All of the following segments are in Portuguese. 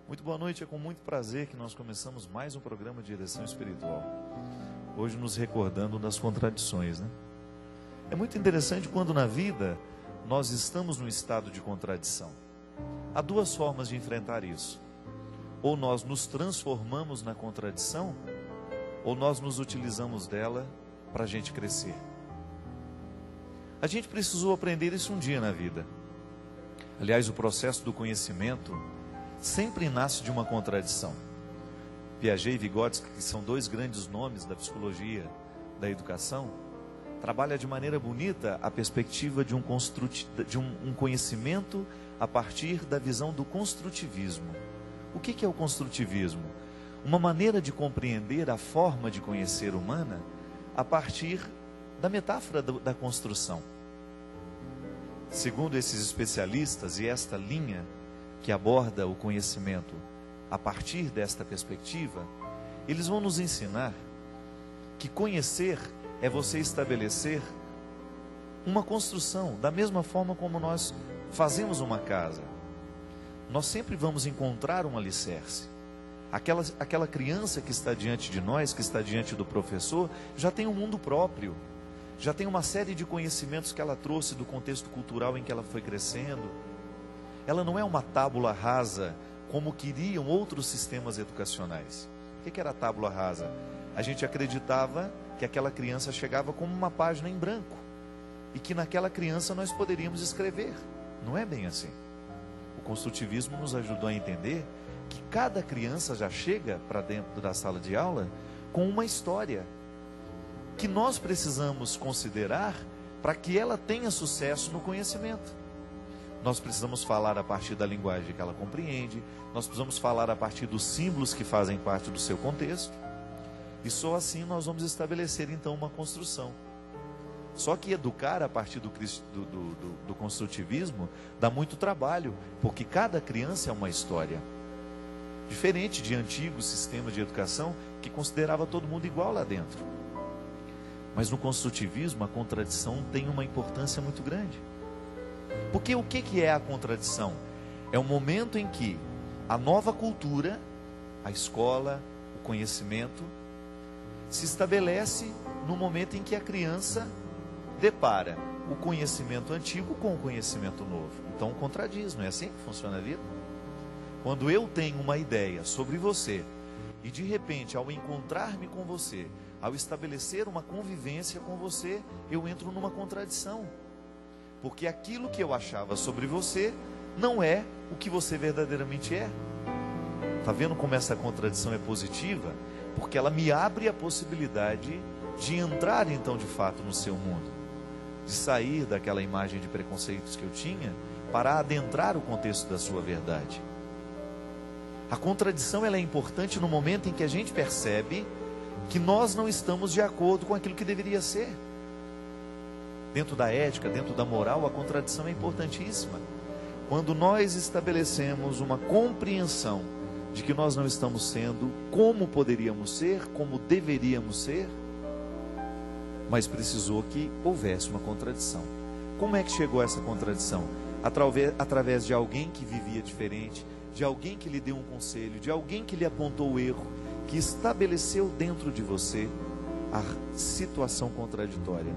Muito boa noite, é com muito prazer que nós começamos mais um programa de direção espiritual. Hoje nos recordando das contradições, né? É muito interessante quando na vida nós estamos num estado de contradição. Há duas formas de enfrentar isso. Ou nós nos transformamos na contradição, ou nós nos utilizamos dela para a gente crescer. A gente precisou aprender isso um dia na vida. Aliás, o processo do conhecimento sempre nasce de uma contradição. Piaget e Vygotsky, que são dois grandes nomes da psicologia da educação, trabalha de maneira bonita a perspectiva de um conhecimento a partir da visão do construtivismo. O que é o construtivismo? Uma maneira de compreender a forma de conhecer humana a partir da metáfora da construção. Segundo esses especialistas, e esta linha que aborda o conhecimento a partir desta perspectiva, eles vão nos ensinar que conhecer é você estabelecer uma construção, da mesma forma como nós fazemos uma casa. Nós sempre vamos encontrar um alicerce. Aquela criança que está diante de nós, que está diante do professor, já tem um mundo próprio, já tem uma série de conhecimentos que ela trouxe do contexto cultural em que ela foi crescendo. Ela não é uma tábula rasa, como queriam outros sistemas educacionais. O que era a tábula rasa? A gente acreditava que aquela criança chegava como uma página em branco, e que naquela criança nós poderíamos escrever. Não é bem assim. O construtivismo nos ajudou a entender que cada criança já chega para dentro da sala de aula com uma história, que nós precisamos considerar para que ela tenha sucesso no conhecimento. Nós precisamos falar a partir da linguagem que ela compreende, nós precisamos falar a partir dos símbolos que fazem parte do seu contexto, e só assim nós vamos estabelecer então uma construção. Só que educar a partir do construtivismo dá muito trabalho, porque cada criança é uma história. Diferente de antigos sistemas de educação que considerava todo mundo igual lá dentro. Mas no construtivismo a contradição tem uma importância muito grande. Porque o que é a contradição? É o momento em que a nova cultura, a escola, o conhecimento, se estabelece no momento em que a criança depara o conhecimento antigo com o conhecimento novo. Então contradiz, não é assim que funciona a vida? Quando eu tenho uma ideia sobre você e de repente ao encontrar-me com você, ao estabelecer uma convivência com você, eu entro numa contradição. Porque aquilo que eu achava sobre você não é o que você verdadeiramente é. Está vendo como essa contradição é positiva? Porque ela me abre a possibilidade de entrar então de fato no seu mundo, de sair daquela imagem de preconceitos que eu tinha para adentrar o contexto da sua verdade. A contradição ela é importante no momento em que a gente percebe que nós não estamos de acordo com aquilo que deveria ser. Dentro da ética, dentro da moral, a contradição é importantíssima. Quando nós estabelecemos uma compreensão de que nós não estamos sendo como poderíamos ser, como deveríamos ser, mas precisou que houvesse uma contradição. Como é que chegou essa contradição? Através de alguém que vivia diferente, de alguém que lhe deu um conselho, de alguém que lhe apontou o erro, que estabeleceu dentro de você a situação contraditória.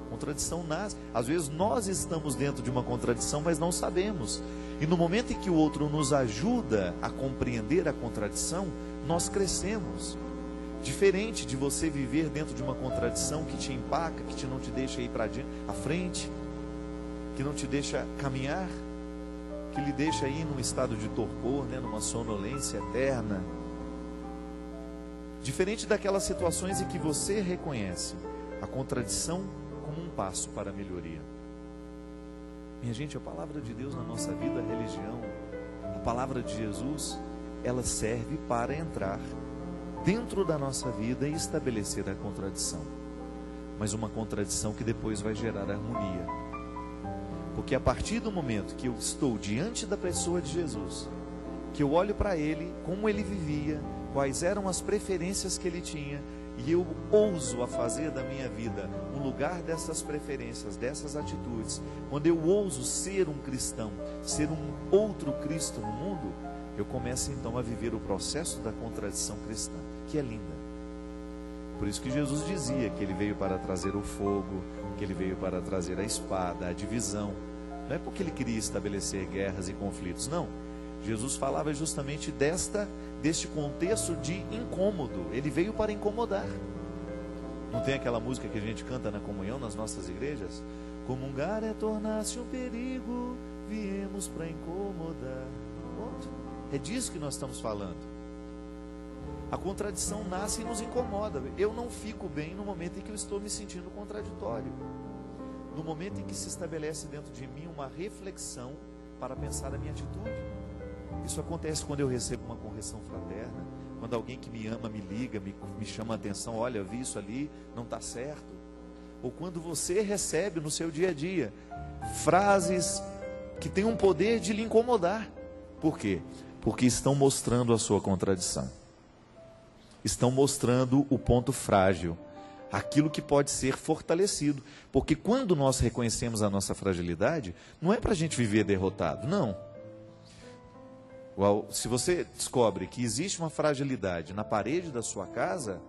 Contradição nasce. Às vezes nós estamos dentro de uma contradição, mas não sabemos. E no momento em que o outro nos ajuda a compreender a contradição, nós crescemos. Diferente de você viver dentro de uma contradição que te empaca, que não te deixa ir para a frente, que não te deixa caminhar, que lhe deixa ir num estado de torpor, numa sonolência eterna. Diferente daquelas situações em que você reconhece a contradição como um passo para a melhoria. Minha gente, a palavra de Deus na nossa vida, a religião, a palavra de Jesus, ela serve para entrar dentro da nossa vida e estabelecer a contradição. Mas uma contradição que depois vai gerar harmonia. Porque a partir do momento que eu estou diante da pessoa de Jesus, que eu olho para ele, como ele vivia, quais eram as preferências que ele tinha, e eu ouso a fazer da minha vida um lugar dessas preferências, dessas atitudes, quando eu ouso ser um cristão, ser um outro Cristo no mundo, eu começo então a viver o processo da contradição cristã, que é linda. Por isso que Jesus dizia que ele veio para trazer o fogo, que ele veio para trazer a espada, a divisão. Não é porque ele queria estabelecer guerras e conflitos, não. Jesus falava justamente deste contexto de incômodo. Ele veio para incomodar. Não tem aquela música que a gente canta na comunhão nas nossas igrejas? Comungar é tornar-se um perigo, viemos para incomodar. Ponto. É disso que nós estamos falando. A contradição nasce e nos incomoda. Eu não fico bem no momento em que eu estou me sentindo contraditório. No momento em que se estabelece dentro de mim uma reflexão para pensar a minha atitude. Isso acontece quando eu recebo uma correção fraterna, quando alguém que me ama me liga, me chama a atenção, olha, eu vi isso ali, não está certo. Ou quando você recebe no seu dia a dia frases que têm um poder de lhe incomodar. Por quê? Porque estão mostrando a sua contradição. Estão mostrando o ponto frágil, aquilo que pode ser fortalecido. Porque quando nós reconhecemos a nossa fragilidade, não é para a gente viver derrotado, não. Se você descobre que existe uma fragilidade na parede da sua casa,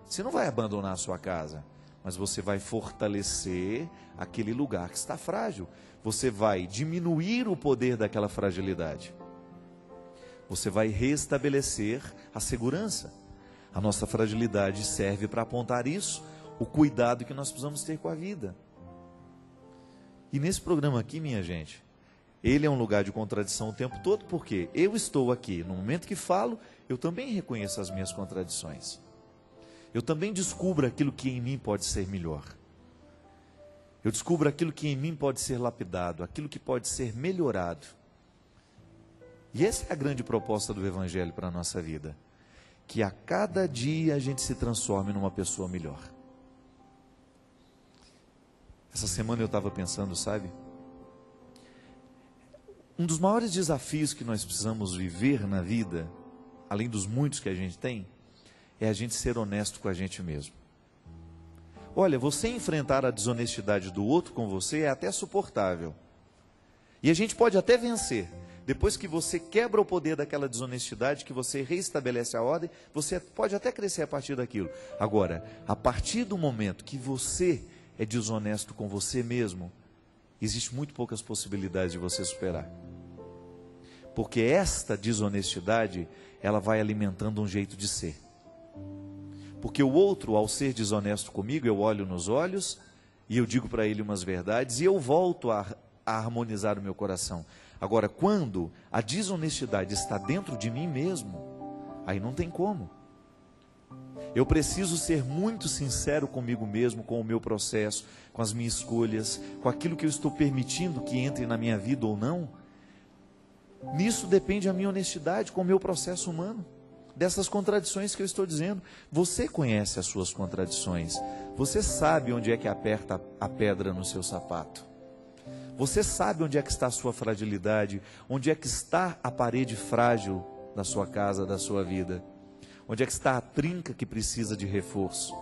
você não vai abandonar a sua casa, mas você vai fortalecer aquele lugar que está frágil. Você vai diminuir o poder daquela fragilidade. Você vai restabelecer a segurança. A nossa fragilidade serve para apontar isso, o cuidado que nós precisamos ter com a vida. E nesse programa aqui, minha gente, ele é um lugar de contradição o tempo todo, porque eu estou aqui, no momento que falo, eu também reconheço as minhas contradições. Eu também descubro aquilo que em mim pode ser melhor. Eu descubro aquilo que em mim pode ser lapidado, aquilo que pode ser melhorado. E essa é a grande proposta do Evangelho para a nossa vida. Que a cada dia a gente se transforme numa pessoa melhor. Essa semana eu estava pensando, sabe? Um dos maiores desafios que nós precisamos viver na vida, além dos muitos que a gente tem, é a gente ser honesto com a gente mesmo. Olha, você enfrentar a desonestidade do outro com você é até suportável. E a gente pode até vencer. Depois que você quebra o poder daquela desonestidade, que você reestabelece a ordem, você pode até crescer a partir daquilo. Agora, a partir do momento que você é desonesto com você mesmo, existe muito poucas possibilidades de você superar. Porque esta desonestidade, ela vai alimentando um jeito de ser. Porque o outro, ao ser desonesto comigo, eu olho nos olhos e eu digo para ele umas verdades e eu volto a harmonizar o meu coração. Agora, quando a desonestidade está dentro de mim mesmo, aí não tem como. Eu preciso ser muito sincero comigo mesmo, com o meu processo, com as minhas escolhas, com aquilo que eu estou permitindo que entre na minha vida ou não. Nisso depende a minha honestidade com o meu processo humano, dessas contradições que eu estou dizendo. Você conhece as suas contradições, você sabe onde é que aperta a pedra no seu sapato. Você sabe onde é que está a sua fragilidade, onde é que está a parede frágil da sua casa, da sua vida, onde é que está a trinca que precisa de reforço.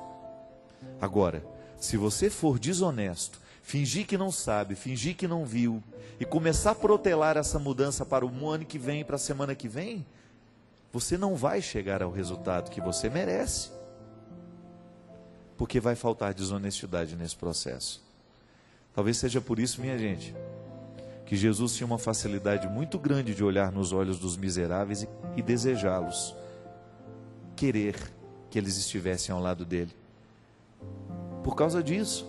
Agora, se você for desonesto, fingir que não sabe, fingir que não viu, e começar a protelar essa mudança para o ano que vem, para a semana que vem, você não vai chegar ao resultado que você merece, porque vai faltar desonestidade nesse processo. Talvez seja por isso, minha gente, que Jesus tinha uma facilidade muito grande de olhar nos olhos dos miseráveis e desejá-los, querer que eles estivessem ao lado dele. Por causa disso,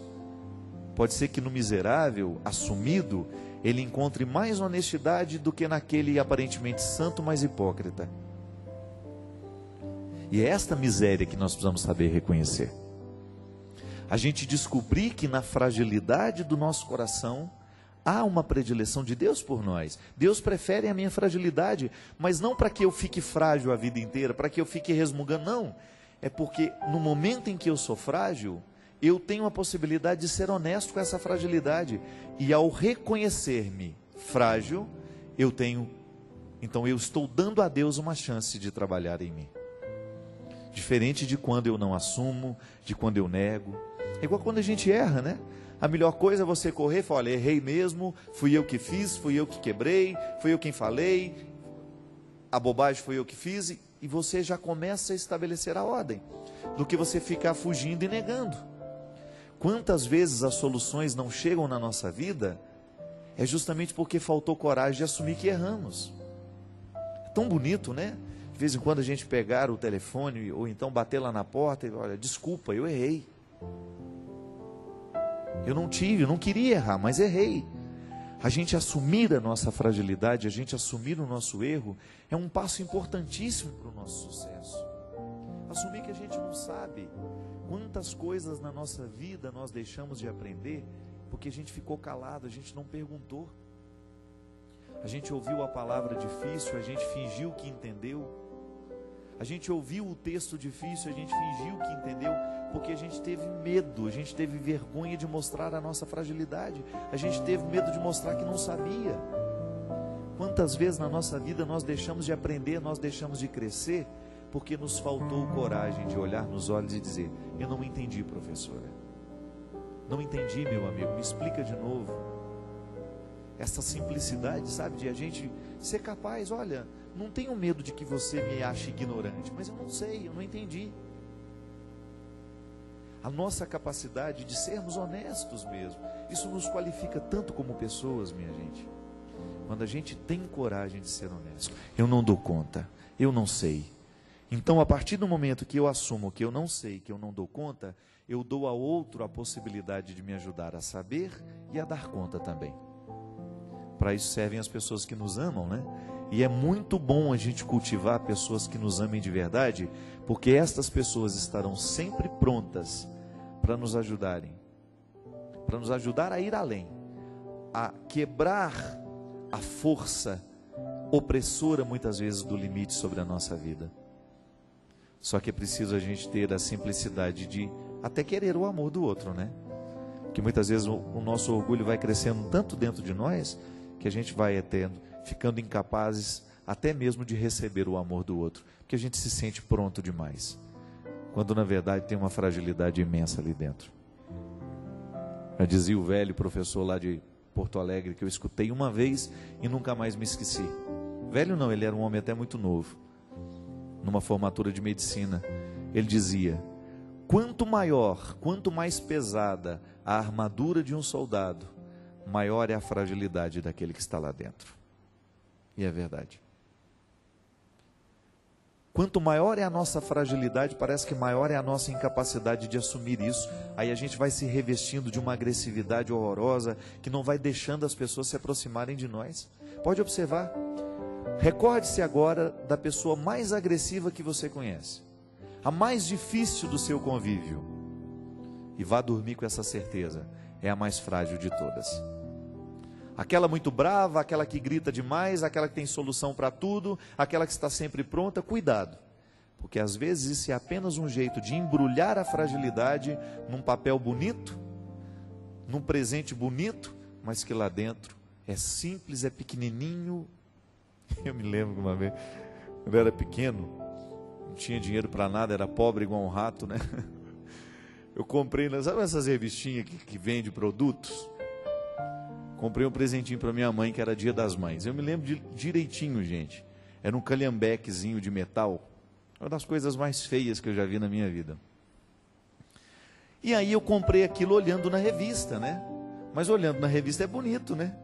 pode ser que no miserável, assumido, ele encontre mais honestidade do que naquele aparentemente santo, mas hipócrita. E é esta miséria que nós precisamos saber reconhecer. A gente descobrir que na fragilidade do nosso coração há uma predileção de Deus por nós. Deus prefere a minha fragilidade, mas não para que eu fique frágil a vida inteira, para que eu fique resmungando, não. É porque no momento em que eu sou frágil, eu tenho a possibilidade de ser honesto com essa fragilidade. E ao reconhecer-me frágil, então eu estou dando a Deus uma chance de trabalhar em mim. Diferente de quando eu não assumo, de quando eu nego. É igual quando a gente erra, né? A melhor coisa é você correr e falar, olha, errei mesmo, fui eu que fiz, fui eu que quebrei, fui eu quem falei. a bobagem foi eu que fiz, e você já começa a estabelecer a ordem, do que você ficar fugindo e negando. Quantas vezes as soluções não chegam na nossa vida, é justamente porque faltou coragem de assumir que erramos. É tão bonito, né? De vez em quando a gente pegar o telefone, ou então bater lá na porta e olha, desculpa, eu errei. Eu não queria errar, mas errei. A gente assumir a nossa fragilidade, a gente assumir o nosso erro, é um passo importantíssimo para o nosso sucesso. Assumir que a gente não sabe quantas coisas na nossa vida nós deixamos de aprender, porque a gente ficou calado, a gente não perguntou. A gente ouviu a palavra difícil, a gente fingiu que entendeu. A gente ouviu o texto difícil, a gente fingiu que entendeu, porque a gente teve medo, a gente teve vergonha de mostrar a nossa fragilidade, a gente teve medo de mostrar que não sabia. Quantas vezes na nossa vida nós deixamos de aprender, nós deixamos de crescer, porque nos faltou coragem de olhar nos olhos e dizer, eu não entendi, professora. Não entendi, meu amigo, me explica de novo. Essa simplicidade, sabe, de a gente ser capaz, olha, não tenho medo de que você me ache ignorante, mas eu não sei, eu não entendi. A nossa capacidade de sermos honestos mesmo, isso nos qualifica tanto como pessoas, minha gente. Quando a gente tem coragem de ser honesto, eu não dou conta, eu não sei. Então, a partir do momento que eu assumo que eu não sei, que eu não dou conta, eu dou a outro a possibilidade de me ajudar a saber e a dar conta também. Para isso servem as pessoas que nos amam, né? E é muito bom a gente cultivar pessoas que nos amem de verdade, porque estas pessoas estarão sempre prontas para nos ajudarem, para nos ajudar a ir além, a quebrar a força opressora muitas vezes do limite sobre a nossa vida. Só que é preciso a gente ter a simplicidade de até querer o amor do outro, né? Que muitas vezes o nosso orgulho vai crescendo tanto dentro de nós, que a gente vai ficando incapazes até mesmo de receber o amor do outro, porque a gente se sente pronto demais, quando na verdade tem uma fragilidade imensa ali dentro. Já dizia o velho professor lá de Porto Alegre, que eu escutei uma vez e nunca mais me esqueci. Velho não, ele era um homem até muito novo, numa formatura de medicina. Ele dizia, quanto maior, quanto mais pesada a armadura de um soldado, maior é a fragilidade daquele que está lá dentro. E é verdade. Quanto maior é a nossa fragilidade, parece que maior é a nossa incapacidade de assumir isso. Aí a gente vai se revestindo de uma agressividade horrorosa, que não vai deixando as pessoas se aproximarem de nós. Pode observar. Recorde-se agora da pessoa mais agressiva que você conhece, a mais difícil do seu convívio, e vá dormir com essa certeza, é a mais frágil de todas. Aquela muito brava, aquela que grita demais, aquela que tem solução para tudo, aquela que está sempre pronta, cuidado, porque às vezes isso é apenas um jeito de embrulhar a fragilidade num papel bonito, num presente bonito, mas que lá dentro é simples, é pequenininho. Eu me lembro que uma vez, quando eu era pequeno, não tinha dinheiro para nada, era pobre igual um rato, né? Eu comprei, sabe essas revistinhas que vende produtos? Comprei um presentinho para minha mãe, que era Dia das Mães. Eu me lembro direitinho, gente. Era um calhambequezinho de metal. Uma das coisas mais feias que eu já vi na minha vida. E aí eu comprei aquilo olhando na revista, né? Mas olhando na revista é bonito, né?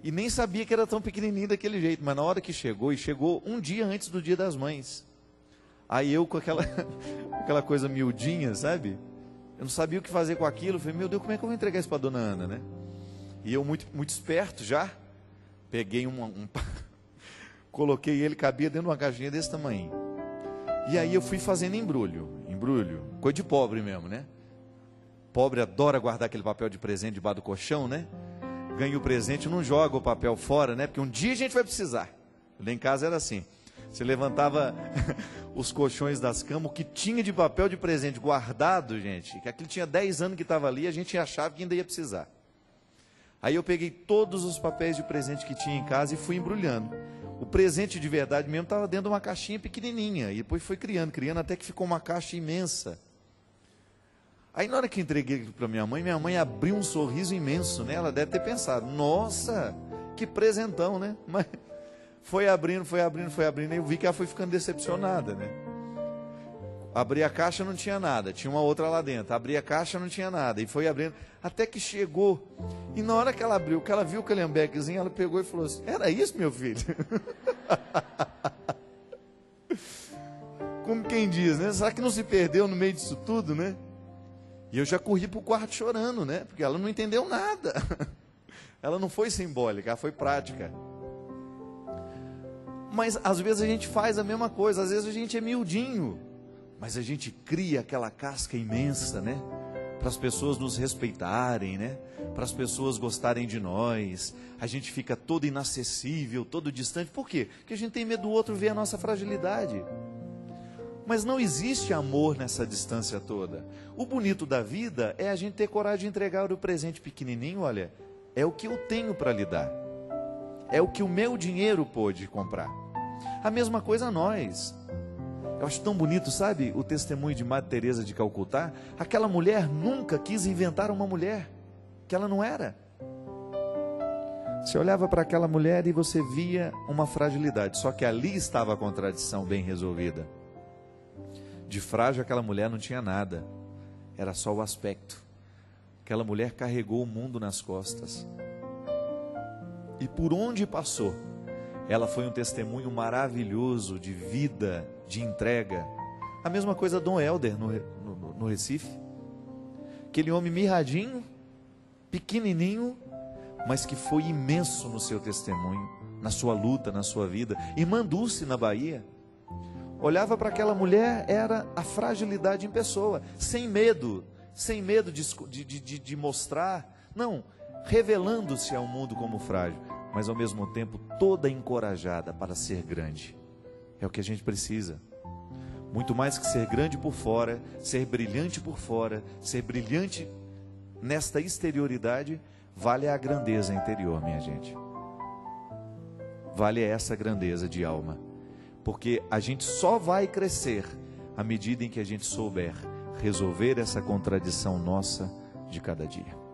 E nem sabia que era tão pequenininho daquele jeito. Mas na hora que chegou, e chegou um dia antes do Dia das Mães. Aí eu com aquela coisa miudinha, sabe? Eu não sabia o que fazer com aquilo. Eu falei, meu Deus, como é que eu vou entregar isso para dona Ana, né? E eu muito esperto já, peguei coloquei ele, cabia dentro de uma caixinha desse tamanho. E aí eu fui fazendo embrulho, coisa de pobre mesmo, né? Pobre adora guardar aquele papel de presente debaixo do colchão, né? Ganha o presente, não joga o papel fora, né? Porque um dia a gente vai precisar. Lá em casa era assim, você levantava os colchões das camas, o que tinha de papel de presente guardado, gente, que aquilo tinha 10 anos que estava ali, a gente achava que ainda ia precisar. Aí eu peguei todos os papéis de presente que tinha em casa e fui embrulhando. O presente de verdade mesmo estava dentro de uma caixinha pequenininha. E depois foi criando, até que ficou uma caixa imensa. Aí na hora que entreguei para minha mãe abriu um sorriso imenso, né? Ela deve ter pensado, nossa, que presentão, né? Mas Foi abrindo, e eu vi que ela foi ficando decepcionada, né? Abri a caixa, não tinha nada, tinha uma outra lá dentro. Abri a caixa, não tinha nada, e foi abrindo, até que chegou. E na hora que ela abriu, que ela viu o calhambequezinho, ela pegou e falou assim: era isso, meu filho? Como quem diz, né? Será que não se perdeu no meio disso tudo, né? E eu já corri para o quarto chorando, né? Porque ela não entendeu nada. Ela não foi simbólica, ela foi prática. Mas às vezes a gente faz a mesma coisa, às vezes a gente é miudinho, mas a gente cria aquela casca imensa, né? Para as pessoas nos respeitarem, né? Para as pessoas gostarem de nós. A gente fica todo inacessível, todo distante. Por quê? Porque a gente tem medo do outro ver a nossa fragilidade. Mas não existe amor nessa distância toda. O bonito da vida é a gente ter coragem de entregar o presente pequenininho. Olha, é o que eu tenho para lhe dar. É o que o meu dinheiro pôde comprar. A mesma coisa nós. Eu acho tão bonito, sabe, o testemunho de Madre Teresa de Calcutá. Aquela mulher nunca quis inventar uma mulher que ela não era. Você olhava para aquela mulher e você via uma fragilidade. Só que ali estava a contradição bem resolvida. De frágil aquela mulher não tinha nada. Era só o aspecto. Aquela mulher carregou o mundo nas costas. E por onde passou, ela foi um testemunho maravilhoso de vida, de entrega. A mesma coisa Dom Helder no Recife. Aquele homem mirradinho, pequenininho, mas que foi imenso no seu testemunho, na sua luta, na sua vida. Irmã Dulce, na Bahia, olhava para aquela mulher, era a fragilidade em pessoa, sem medo de mostrar, não, revelando-se ao mundo como frágil, mas ao mesmo tempo toda encorajada para ser grande. É o que a gente precisa. Muito mais que ser grande por fora, ser brilhante por fora, ser brilhante nesta exterioridade, vale a grandeza interior, minha gente. Vale essa grandeza de alma. Porque a gente só vai crescer à medida em que a gente souber resolver essa contradição nossa de cada dia.